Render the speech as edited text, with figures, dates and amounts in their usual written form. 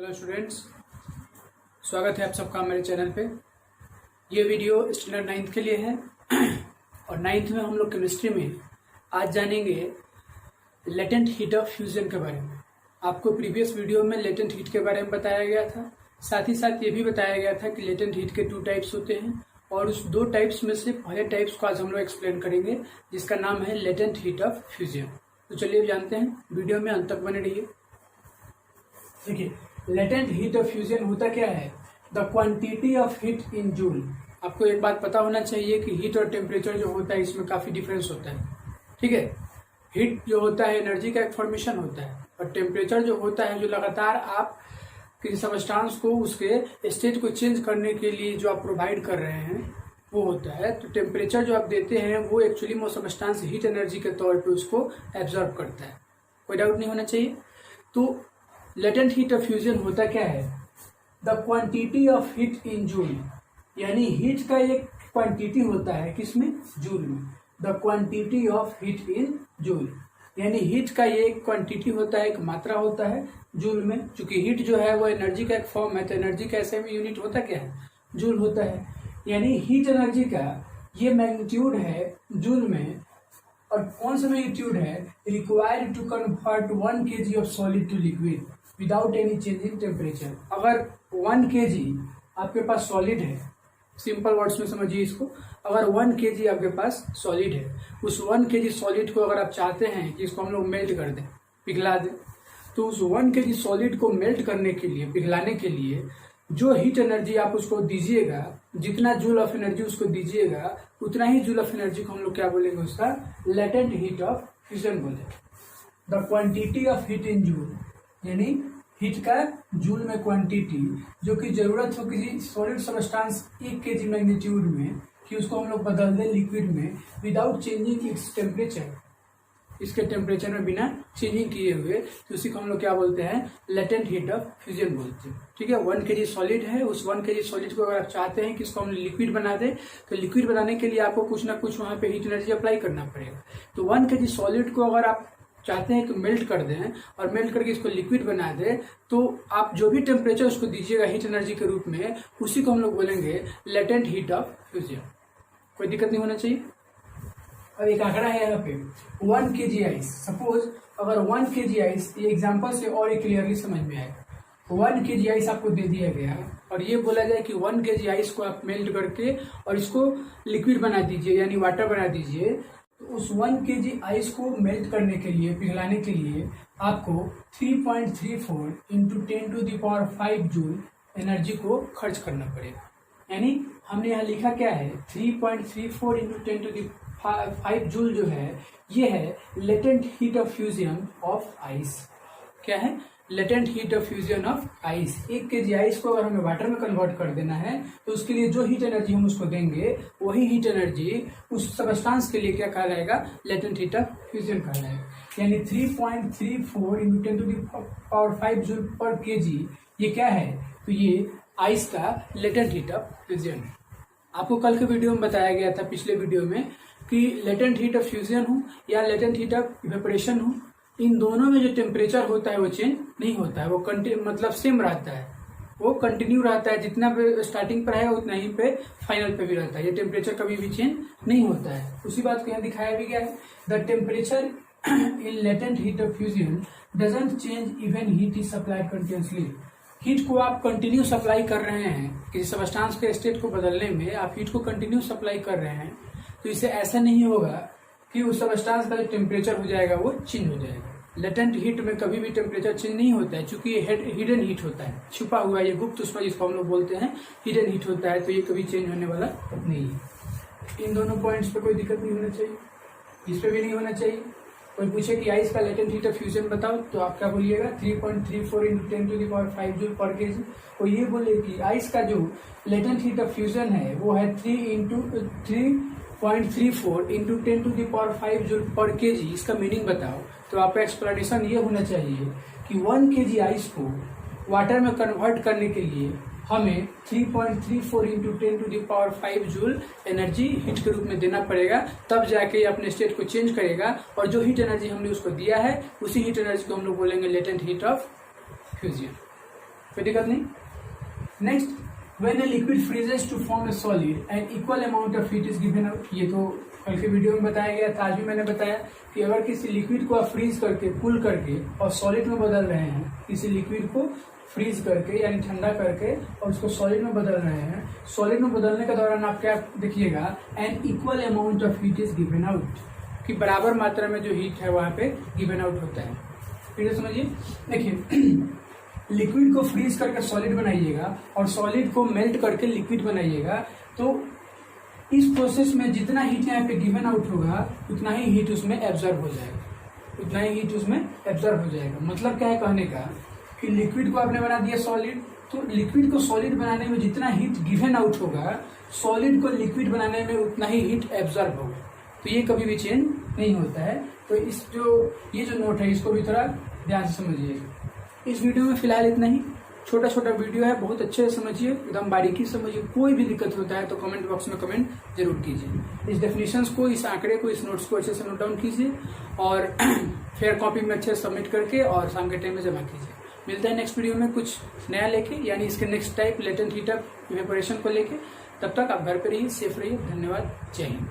Hello students, स्वागत है आप सबका मेरे चैनल पे। ये वीडियो स्टैंडर्ड 9th के लिए है और 9th में हम लोग केमिस्ट्री में आज जानेंगे लेटेंट हीट ऑफ फ्यूजन के बारे में। आपको प्रीवियस वीडियो में लेटेंट हीट के बारे में बताया गया था, साथ ही साथ ये भी बताया गया था कि लेटेंट हीट के 2 टाइप्स होते हैं और उस 2 टाइप्स में से पहले टाइप्स को आज हम लोग एक्सप्लेन करेंगे, जिसका नाम है लेटेंट हीट ऑफ फ्यूजन। तो चलिए जानते हैं, वीडियो में अंत तक बने रहिए। देखिए, लेटेंट हीट ऑफ फ्यूजन होता क्या है? The quantity of heat in joule. आपको एक बात पता होना चाहिए कि हीट और टेम्परेचर जो होता है इसमें काफी डिफरेंस होता है। ठीक है, हीट जो होता है एनर्जी का एक फॉर्मेशन होता है और टेम्परेचर जो होता है जो लगातार आप किसी सबस्टांस को उसके स्टेट को चेंज करने के लिए जो आप प्रोवाइड कर रहे हैं वो होता है। तो टेम्परेचर जो आप देते हैं वो एक्चुअली वो सबस्टांस हीट एनर्जी के तौर पे उसको एब्जॉर्ब करता है। कोई डाउट नहीं होना चाहिए। तो लेटेंट हीट ऑफ फ्यूजन होता क्या है? The quantity of heat in joule, यानी हीट का एक क्वांटिटी होता है किसमें? जूल में। The quantity of heat in joule, यानी हीट का ये एक क्वांटिटी होता है, एक मात्रा होता है जूल में। चूंकि हीट जो है वो एनर्जी का एक फॉर्म है, तो एनर्जी का ऐसे में यूनिट होता क्या है? जूल होता है। यानी हीट एनर्जी का ये मैग्नीट्यूड है जूल में। और कौन सा मैग्नीट्यूड है? Required to convert 1 kg of solid to liquid without any change in temperature. अगर 1 kg आपके पास सॉलिड है, सिंपल वर्ड्स में समझिए इसको, अगर 1 kg आपके पास सॉलिड है, उस 1 kg सॉलिड को अगर आप चाहते हैं कि इसको हम लोग मेल्ट कर दें, पिघला दें, तो उस 1 kg सॉलिड को मेल्ट करने के लिए, पिघलाने के लिए जो हीट एनर्जी आप उसको दीजिएगा, जितना जूल ऑफ एनर्जी उसको दीजिएगा, उतना ही जूल ऑफ एनर्जी को हम लोग क्या बोलेंगे? उसका लेटेंट हीट ऑफ फ्यूजन बोलेंगे। The quantity of heat in joule, यानी हीट का जूल में क्वांटिटी जो कि जरूरत हो किसी सॉलिड सबस्टांस 1 kg मैग्नीट्यूड में कि उसको हम लोग बदल दें लिक्विड में विदाउट चेंजिंग इट्स टेम्परेचर, इसके टेम्परेचर में बिना चेंजिंग किए हुए, तो उसी को हम लोग क्या बोलते हैं? लेटेंट हीट ऑफ फ्यूजन बोलते हैं। ठीक है, 1 kg सॉलिड है, उस 1 kg सॉलिड को अगर आप चाहते हैं कि इसको हम लिक्विड बना दें, तो लिक्विड बनाने के लिए आपको कुछ ना कुछ वहां पे हीट एनर्जी अप्लाई करना पड़ेगा। तो 1 kg सॉलिड को अगर आप चाहते हैं कि मेल्ट कर दें और मेल्ट करके इसको लिक्विड बना दें, तो आप जो भी टेम्परेचर उसको दीजिएगा हीट एनर्जी के रूप में, उसी को हम लोग बोलेंगे लेटेंट हीट ऑफ फ्यूजन। कोई दिक्कत नहीं होना चाहिए। अब एक आंकड़ा है यहाँ पे 1 kg आइस। सपोज अगर 1 kg आइस, ये एग्जाम्पल से और एक क्लियरली समझ में आएगा। 1 kg आइस आपको दे दिया गया और ये बोला जाए कि 1 kg आइस को आप मेल्ट करके और इसको लिक्विड बना दीजिए, यानी वाटर बना दीजिए। तो उस 1 kg आइस को मेल्ट करने के लिए, पिघलाने के लिए आपको 3.34 इंटू 10⁵ जूल एनर्जी को खर्च करना पड़ेगा। यानी हमने यहाँ लिखा क्या है? 3.34 इंटू 10⁵ जूल जो है ये है latent heat of fusion of ice. क्या है? Latent heat of fusion of ice. 1 kg ice को अगर हमें वाटर में कन्वर्ट कर देना है, तो उसके लिए जो हीट एनर्जी हम उसको देंगे, वही हीट एनर्जी उस सबस्टांस के लिए क्या कहलाएगा? लेटेंट हीट ऑफ फ्यूजन कहलाएगा। यानी 3.34 इंटू 10⁵ जूल पर kg, ये क्या है? तो ये आइस का लेटेंट हीट ऑफ फ्यूजन है। आपको कल के वीडियो में बताया गया था, पिछले वीडियो में, कि लेटेंट हीट ऑफ फ्यूजन हो या लेटेंट हीट ऑफ इवेपोरेशन हो, इन दोनों में जो टेम्परेचर होता है वो चेंज नहीं होता है, वो मतलब सेम रहता है, वो कंटिन्यू रहता है। जितना पे स्टार्टिंग पर है उतना ही पे फाइनल पे भी रहता है। ये टेम्परेचर कभी भी चेंज नहीं होता है। उसी बात को यहाँ दिखाया भी गया है। The temperature in latent heat of fusion doesn't change even heat is supplied continuously. Heat को आप कंटिन्यू सप्लाई कर रहे हैं, किसी सबस्टांस के स्टेट को बदलने में आप हीट को कंटिन्यू सप्लाई कर रहे हैं, तो इससे ऐसा नहीं होगा कि उस सबस्टांस का जो टेम्परेचर हो जाएगा वो चेंज हो जाएगा। लेटेंट हीट में कभी भी टेम्परेचर चेंज नहीं होता है, क्योंकि ये हिडन हीट होता है, छुपा हुआ, ये गुप्त ऊष्मा जिसको हम लोग बोलते हैं हिडन हीट होता है, तो ये कभी चेंज होने वाला नहीं है। इन दोनों पॉइंट्स पे कोई दिक्कत नहीं होना चाहिए, इस पे भी नहीं होना चाहिए। कोई पूछे कि आइस का लेटेंट हीट ऑफ फ्यूजन बताओ, तो आप क्या बोलिएगा? 3.34 इंटू 10⁵ जूल पर kg। कोई ये बोले कि आइस का जो लेटेंट हीट ऑफ फ्यूजन है वो है 3.34 इंटू 10⁵ जूल पर kg, इसका मीनिंग बताओ, तो आपका एक्सप्लेनेशन ये होना चाहिए कि 1 kg आइस को वाटर में कन्वर्ट करने के लिए हमें 3.34 इंटू 10⁵ जूल एनर्जी हीट के रूप में देना पड़ेगा, तब जाके अपने स्टेट को चेंज करेगा। और जो हीट एनर्जी हमने उसको दिया है, उसी हीट एनर्जी को हम लोग बोलेंगे लेटेंट हीट ऑफ फ्यूजन। कोई दिक्कत नहीं। Next, when a liquid freezes to form a solid and equal amount of heat is given out. ये तो कल के वीडियो में बताया गया था, आज भी मैंने बताया कि अगर किसी लिक्विड को आप फ्रीज करके कूल करके और सॉलिड में बदल रहे हैं, किसी लिक्विड को फ्रीज करके यानी ठंडा करके और उसको सॉलिड में बदल रहे हैं, सॉलिड में बदलने के दौरान आप क्या देखिएगा, an equal amount of heat is given out, कि बराबर मात्रा में जो हीट है वहां पे गिवन आउट होता है। फिर समझिए, देखिए लिक्विड को फ्रीज करके सॉलिड बनाइएगा और सॉलिड को मेल्ट करके लिक्विड बनाइएगा, तो इस प्रोसेस में जितना हीट यहाँ पे गिवन आउट होगा उतना ही हीट उसमें एब्जॉर्ब हो जाएगा, उतना ही हीट उसमें एब्जॉर्ब हो जाएगा। मतलब क्या है कहने का कि लिक्विड को आपने बना दिया सॉलिड, तो लिक्विड को सॉलिड बनाने में जितना हीट गिवन आउट होगा, सॉलिड को लिक्विड बनाने में उतना ही हीट एब्जॉर्ब होगा। तो ये कभी भी चेंज नहीं होता है। तो ये जो नोट है इसको भी थोड़ा ध्यान से समझिएगा। इस वीडियो में फिलहाल इतना ही, छोटा छोटा वीडियो है, बहुत अच्छे से समझिए, एकदम बारीकी समझिए। कोई भी दिक्कत होता है तो कमेंट बॉक्स में कमेंट जरूर कीजिए। इस डेफिनेशंस को, इस आंकड़े को, इस नोट्स को अच्छे से नोट डाउन कीजिए और फेयर कॉपी में अच्छे से सबमिट करके और शाम के टाइम में जमा कीजिए। मिलता है नेक्स्ट वीडियो में कुछ नया लेके, यानी इसके next type latent heat up evaporation को लेके। तब तक आप घर पे रहिए, सेफ रहिए। धन्यवाद, जय हिंद।